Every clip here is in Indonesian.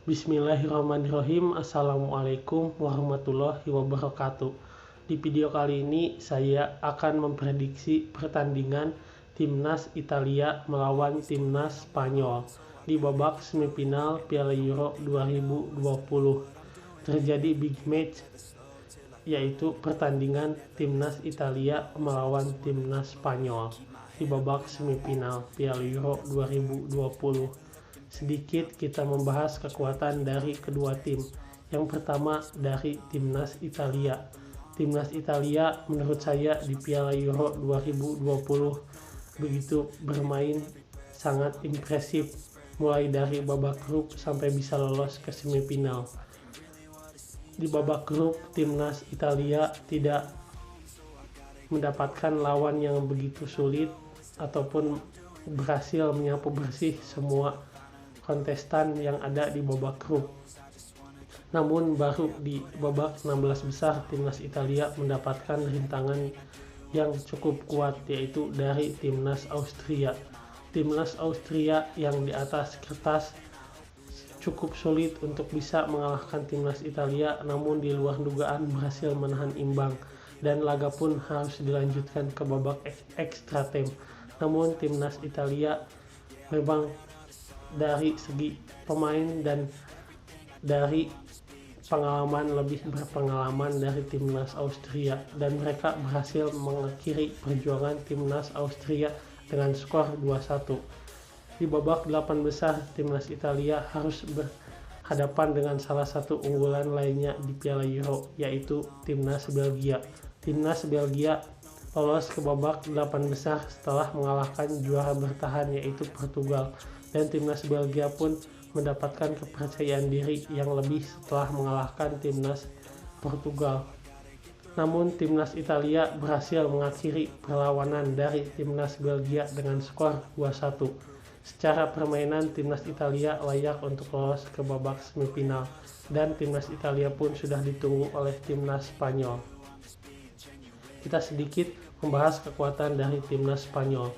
Bismillahirrahmanirrahim. Assalamualaikum warahmatullahi wabarakatuh. Di video kali ini saya akan memprediksi pertandingan Timnas Italia melawan Timnas Spanyol di babak semifinal Piala Euro 2020. Terjadi big match, yaitu pertandingan Timnas Italia melawan Timnas Spanyol di babak semifinal Piala Euro 2020. Sedikit kita membahas kekuatan dari kedua tim. Yang pertama dari Timnas Italia. Timnas Italia menurut saya di Piala Euro 2020 begitu bermain sangat impresif, mulai dari babak grup sampai bisa lolos ke semifinal. Di babak grup, Timnas Italia tidak mendapatkan lawan yang begitu sulit ataupun berhasil menyapu bersih semua kontestan yang ada di babak grup. Namun baru di babak 16 besar Timnas Italia mendapatkan rintangan yang cukup kuat, yaitu dari Timnas Austria. Timnas Austria yang di atas kertas cukup sulit untuk bisa mengalahkan Timnas Italia, namun di luar dugaan berhasil menahan imbang dan laga pun harus dilanjutkan ke babak extra time. Namun Timnas Italia memang dari segi pemain dan dari pengalaman lebih berpengalaman dari Timnas Austria, dan mereka berhasil mengakhiri perjuangan Timnas Austria dengan skor 2-1. Di babak 8 besar Timnas Italia harus berhadapan dengan salah satu unggulan lainnya di Piala Euro, yaitu Timnas Belgia. Timnas Belgia lolos ke babak 8 besar setelah mengalahkan juara bertahan yaitu Portugal, dan Timnas Belgia pun mendapatkan kepercayaan diri yang lebih setelah mengalahkan Timnas Portugal. Namun Timnas Italia berhasil mengakhiri perlawanan dari Timnas Belgia dengan skor 2-1. Secara permainan Timnas Italia layak untuk lolos ke babak semifinal, dan Timnas Italia pun sudah ditunggu oleh Timnas Spanyol. Kita sedikit membahas kekuatan dari Timnas Spanyol.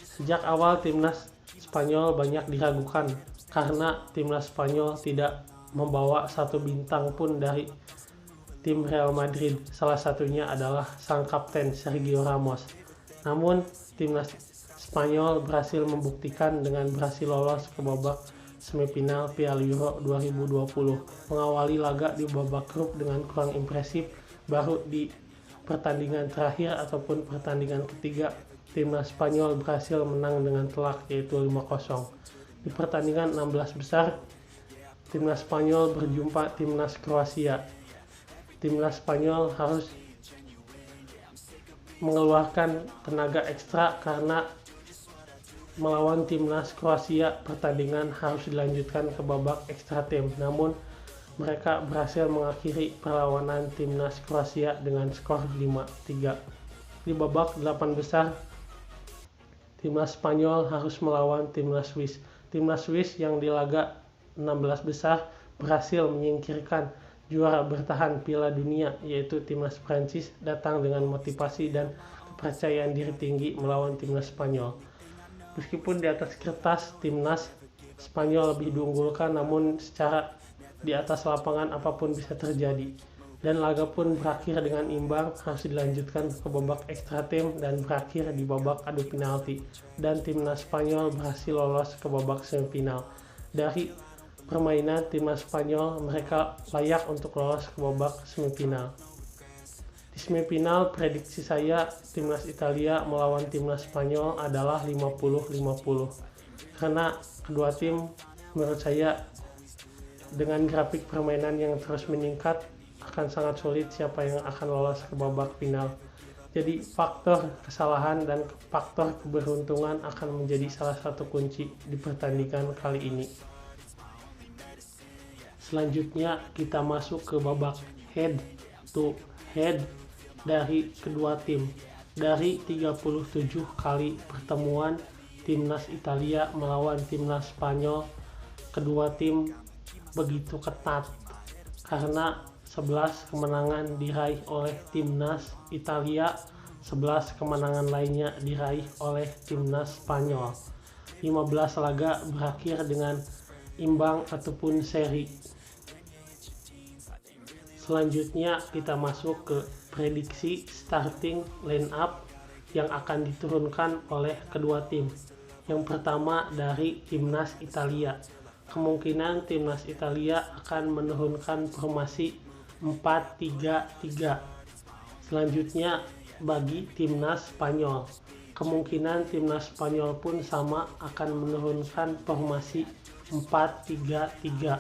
Sejak awal Timnas Spanyol banyak diragukan karena Timnas Spanyol tidak membawa satu bintang pun dari tim Real Madrid. Salah satunya adalah sang kapten Sergio Ramos. Namun Timnas Spanyol berhasil membuktikan dengan berhasil lolos ke babak semifinal Piala Euro 2020. Mengawali laga di babak grup dengan kurang impresif, baru di pertandingan terakhir ataupun pertandingan ketiga Timnas Spanyol berhasil menang dengan telak, yaitu 5-0. Di pertandingan 16 besar, Timnas Spanyol berjumpa Timnas Kroasia. Timnas Spanyol harus mengeluarkan tenaga ekstra karena melawan Timnas Kroasia pertandingan harus dilanjutkan ke babak extra time. Namun mereka berhasil mengakhiri perlawanan Timnas Kroasia dengan skor 5-3. Di babak 8 besar, Timnas Spanyol harus melawan Timnas Swiss. Timnas Swiss yang di laga 16 besar berhasil menyingkirkan juara bertahan Piala Dunia, yaitu Timnas Prancis, datang dengan motivasi dan kepercayaan diri tinggi melawan Timnas Spanyol. Meskipun di atas kertas Timnas Spanyol lebih diunggulkan, namun secara di atas lapangan apapun bisa terjadi, dan laga pun berakhir dengan imbang, harus dilanjutkan ke babak extra time dan berakhir di babak adu penalti, dan Timnas Spanyol berhasil lolos ke babak semifinal. Dari permainan Timnas Spanyol, mereka layak untuk lolos ke babak semifinal. Di semifinal, prediksi saya Timnas Italia melawan Timnas Spanyol adalah 50-50, karena kedua tim menurut saya dengan grafik permainan yang terus meningkat akan sangat sulit siapa yang akan lolos ke babak final. Jadi faktor kesalahan dan faktor keberuntungan akan menjadi salah satu kunci di pertandingan kali ini. Selanjutnya kita masuk ke babak head to head dari kedua tim. Dari 37 kali pertemuan Timnas Italia melawan Timnas Spanyol, kedua tim begitu ketat karena 11 kemenangan diraih oleh Timnas Italia, 11 kemenangan lainnya diraih oleh Timnas Spanyol. 15 laga berakhir dengan imbang ataupun seri. Selanjutnya kita masuk ke prediksi starting line up yang akan diturunkan oleh kedua tim. Yang pertama dari timnas Italia. Kemungkinan timnas Italia akan menurunkan formasi 4-3-3. Selanjutnya bagi timnas Spanyol. Kemungkinan timnas Spanyol pun sama, akan menurunkan formasi 4-3-3.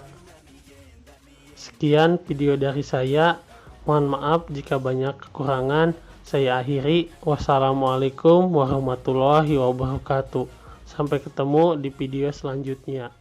Sekian video dari saya. Mohon maaf jika banyak kekurangan. Saya akhiri. Wassalamualaikum warahmatullahi wabarakatuh. Sampai ketemu di video selanjutnya.